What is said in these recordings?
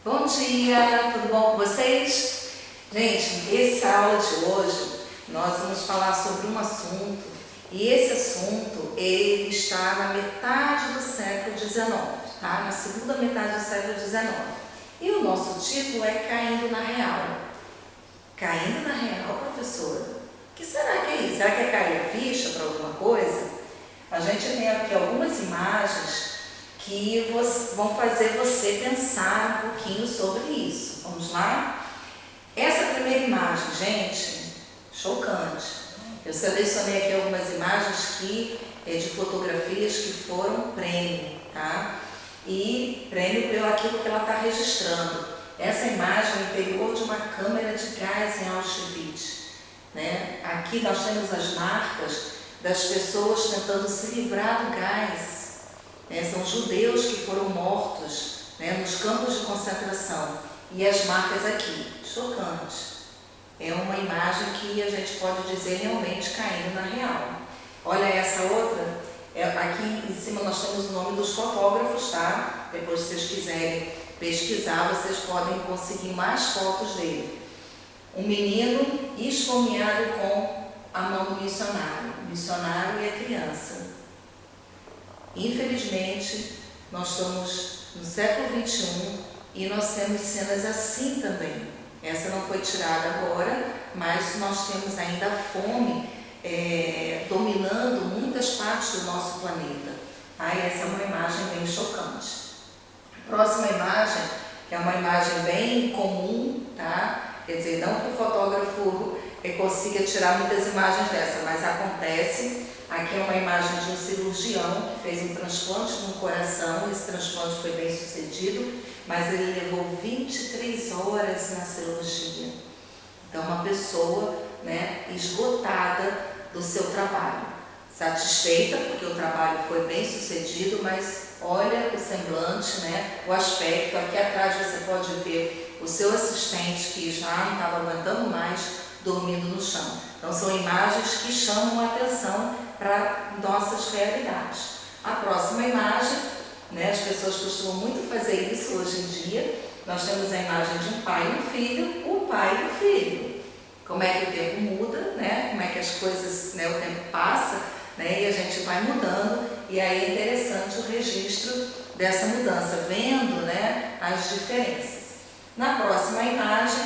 Bom dia, tudo bom com vocês? Gente, essa aula de hoje nós vamos falar sobre um assunto e esse assunto ele está na metade do século XIX, tá? Na segunda metade do século XIX. E o nosso título é Caindo na Real. Caindo na Real, professora? O que será que é isso? Será que é cair a ficha para alguma coisa? A gente tem aqui algumas imagens que vão fazer você pensar um pouquinho sobre isso. Vamos lá? Essa primeira imagem, gente, chocante. Eu selecionei aqui algumas imagens de fotografias que foram prêmio, tá? E prêmio pelo aquilo que ela está registrando. Essa imagem é o interior de uma câmara de gás em Auschwitz, né? Aqui nós temos as marcas das pessoas tentando se livrar do gás. São judeus que foram mortos, né, nos campos de concentração. E as marcas aqui, chocante. É uma imagem que a gente pode dizer realmente caindo na real. Olha essa outra, aqui em cima nós temos o nome dos fotógrafos, tá? Depois, se vocês quiserem pesquisar, vocês podem conseguir mais fotos dele. Um menino esfomeado com a mão do missionário, o missionário e a criança. Infelizmente, nós estamos no século XXI e nós temos cenas assim também. Essa não foi tirada agora, mas nós temos ainda a fome dominando muitas partes do nosso planeta. Essa é uma imagem bem chocante. Próxima imagem, que é uma imagem bem comum, tá? Quer dizer, não que o fotógrafo consiga tirar muitas imagens dessa, mas acontece. Aqui é uma imagem de um cirurgião que fez um transplante no coração. Esse transplante foi bem sucedido, mas ele levou 23 horas na cirurgia. Então, uma pessoa, né, esgotada do seu trabalho. Satisfeita, porque o trabalho foi bem sucedido, mas olha o semblante, né, o aspecto. Aqui atrás você pode ver o seu assistente que já não estava aguentando mais, dormindo no chão. Então, são imagens que chamam a atenção para nossas realidades. A próxima imagem, né, as pessoas costumam muito fazer isso hoje em dia. Nós temos a imagem de um pai e um filho, o pai e o filho. Como é que o tempo muda, né? Como é que as coisas, né, o tempo passa, né, e a gente vai mudando. E aí é interessante o registro dessa mudança, vendo, né, as diferenças. Na próxima imagem,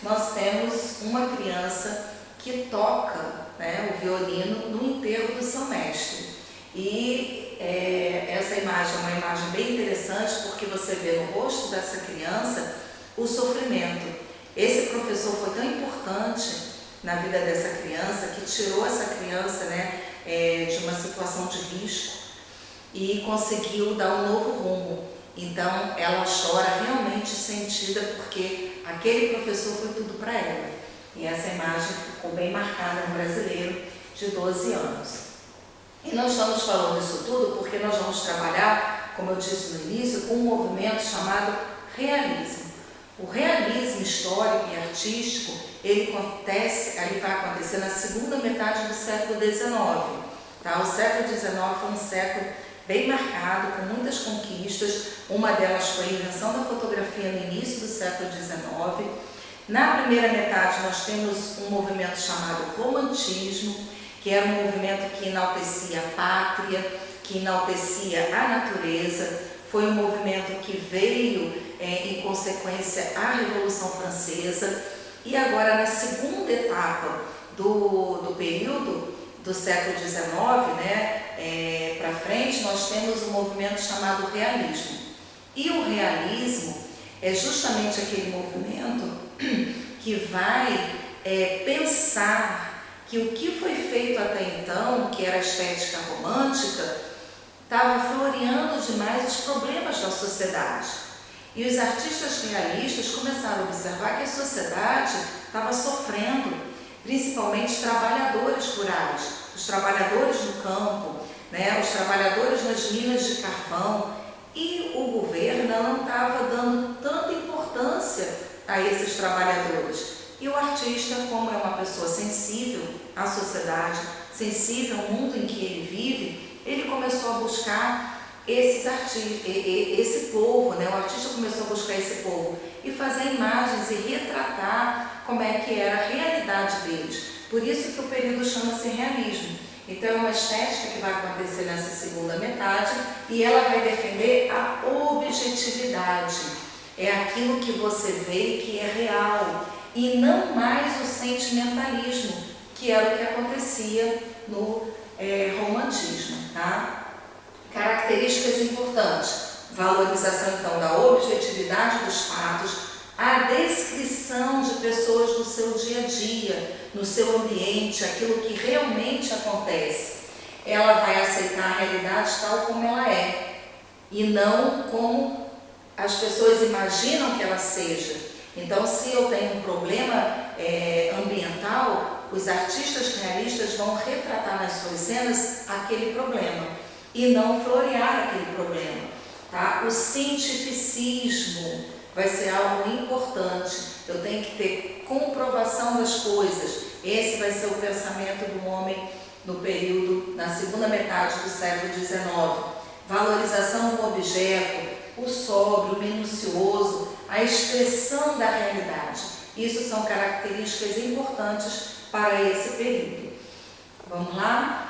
nós temos uma criança que toca, né, o violino no enterro do seu mestre. E essa imagem é uma imagem bem interessante porque você vê no rosto dessa criança o sofrimento. Esse professor foi tão importante na vida dessa criança que tirou essa criança, né, de uma situação de risco e conseguiu dar um novo rumo. Então ela chora realmente sentida porque aquele professor foi tudo para ela. E essa imagem ficou bem marcada no brasileiro de 12 anos. E nós estamos falando isso tudo porque nós vamos trabalhar, como eu disse no início, com um movimento chamado realismo. O realismo histórico e artístico, ele vai acontecer na segunda metade do século XIX. Tá? O século XIX foi um século bem marcado, com muitas conquistas. Uma delas foi a invenção da fotografia no início do século XIX. Na primeira metade nós temos um movimento chamado romantismo, que era um movimento que enaltecia a pátria, que enaltecia a natureza. Foi um movimento que veio em consequência à Revolução Francesa. E agora na segunda etapa do período do século XIX, né, para frente, nós temos um movimento chamado realismo. E o realismo é justamente aquele movimento que vai pensar que o que foi feito até então, que era a estética romântica, estava floreando demais os problemas da sociedade. E os artistas realistas começaram a observar que a sociedade estava sofrendo, principalmente os trabalhadores rurais, os trabalhadores no campo, né, os trabalhadores nas minas de carvão. E o governo não estava dando tanta importância a esses trabalhadores. E o artista, como é uma pessoa sensível à sociedade, sensível ao mundo em que ele vive, ele começou a buscar esse povo, né? O artista começou a buscar esse povo e fazer imagens e retratar como é que era a realidade deles. Por isso que o período chama-se realismo. Então é uma estética que vai acontecer nessa segunda metade e ela vai defender a objetividade. É aquilo que você vê que é real e não mais o sentimentalismo, que era o que acontecia no romantismo, tá? Características importantes: valorização então da objetividade dos fatos, a descrição de pessoas no seu dia a dia, no seu ambiente, aquilo que realmente acontece. Ela vai aceitar a realidade tal como ela é e não como as pessoas imaginam que ela seja. Então, se eu tenho um problema ambiental, os artistas realistas vão retratar nas suas cenas aquele problema e não florear aquele problema, tá? O cientificismo vai ser algo importante. Eu tenho que ter comprovação das coisas. Esse vai ser o pensamento do homem no período, na segunda metade do século XIX. Valorização do objeto, o sóbrio, o minucioso, a expressão da realidade. Isso são características importantes para esse período. Vamos lá?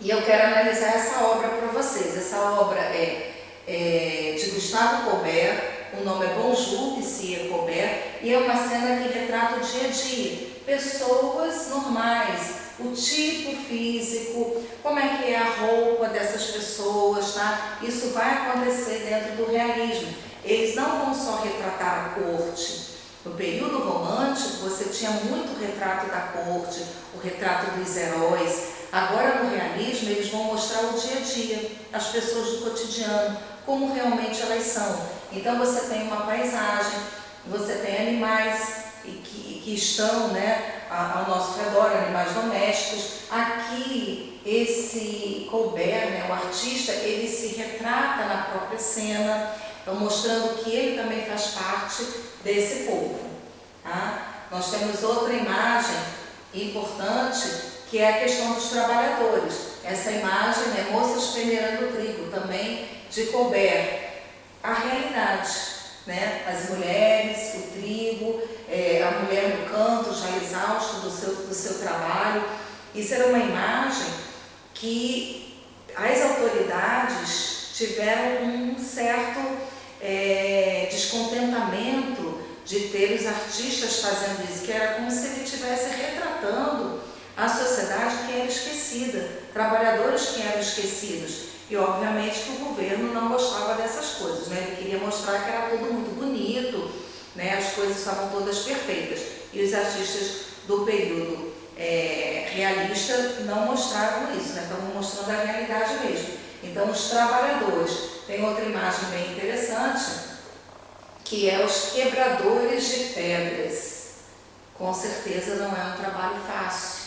E eu quero analisar essa obra para vocês. Essa obra é de Gustave Courbet, o nome é Bonjour, Monsieur Courbet, e é uma cena que retrata o dia a dia. Pessoas normais, o tipo físico, como é que é a roupa dessas pessoas, tá? Isso vai acontecer dentro do realismo. Eles não vão só retratar a corte. No período romântico, você tinha muito retrato da corte, o retrato dos heróis. Agora, no realismo, eles vão mostrar o dia a dia, as pessoas do cotidiano, como realmente elas são. Então, você tem uma paisagem, você tem animais que estão, né, ao nosso redor, animais domésticos. Aqui, esse Courbet, né, o artista, ele se retrata na própria cena, então mostrando que ele também faz parte desse povo. Tá? Nós temos outra imagem importante, que é a questão dos trabalhadores. Essa imagem é moças peneirando o trigo, também de Courbet. A realidade, né? As mulheres, o trigo, a mulher no canto, já exausta do seu trabalho. Isso era uma imagem que as autoridades tiveram um certo descontentamento de ter os artistas fazendo isso, que era como se ele estivesse retratando a sociedade que era esquecida, trabalhadores que eram esquecidos. E obviamente que o governo não gostava dessas coisas, né? Ele queria mostrar que era tudo muito bonito, né? As coisas estavam todas perfeitas. E os artistas do período realista não mostravam isso, né? Estavam mostrando a realidade mesmo. Então, os trabalhadores. Tem outra imagem bem interessante, que é os quebradores de pedras. Com certeza não é um trabalho fácil,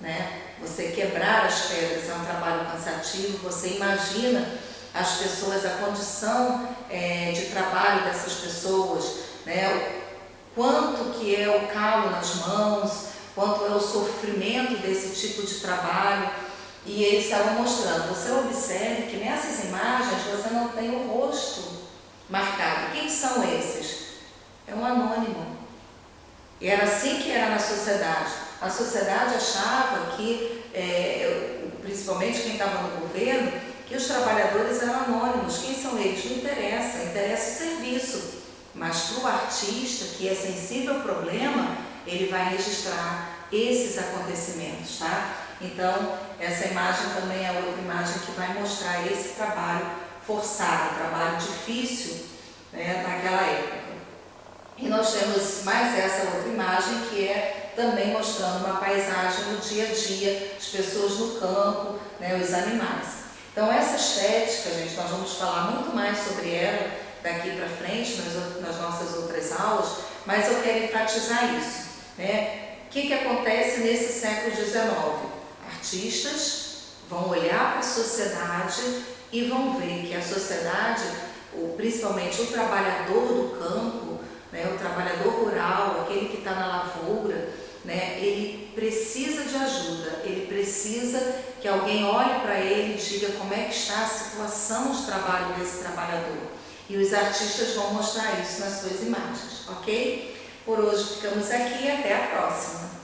né? Você quebrar as pedras é um trabalho cansativo. Você imagina as pessoas, a condição de trabalho dessas pessoas, né? Quanto que é o calo nas mãos, quanto é o sofrimento desse tipo de trabalho. E eles estavam mostrando, você observe que nessas imagens você não tem o rosto marcado. Quem são esses? É um anônimo. E era assim que era na sociedade. A sociedade achava que, principalmente quem estava no governo, que os trabalhadores eram anônimos. Quem são eles? Não interessa, interessa o serviço. Mas para o artista, que é sensível ao problema, ele vai registrar esses acontecimentos, tá? Então, essa imagem também é outra imagem que vai mostrar esse trabalho forçado, trabalho difícil, né, naquela época. E nós temos mais essa outra imagem que é também mostrando uma paisagem no dia a dia, as pessoas no campo, né, os animais. Então, essa estética, gente, nós vamos falar muito mais sobre ela daqui para frente, nas nossas outras aulas, mas eu quero enfatizar isso, né? O que acontece nesse século XIX? Artistas vão olhar para a sociedade e vão ver que a sociedade, principalmente o trabalhador do campo, né, o trabalhador rural, aquele que está na lavoura, né, ele ele precisa de ajuda, ele precisa que alguém olhe para ele e diga como é que está a situação de trabalho desse trabalhador. E os artistas vão mostrar isso nas suas imagens, ok? Por hoje ficamos aqui e até a próxima.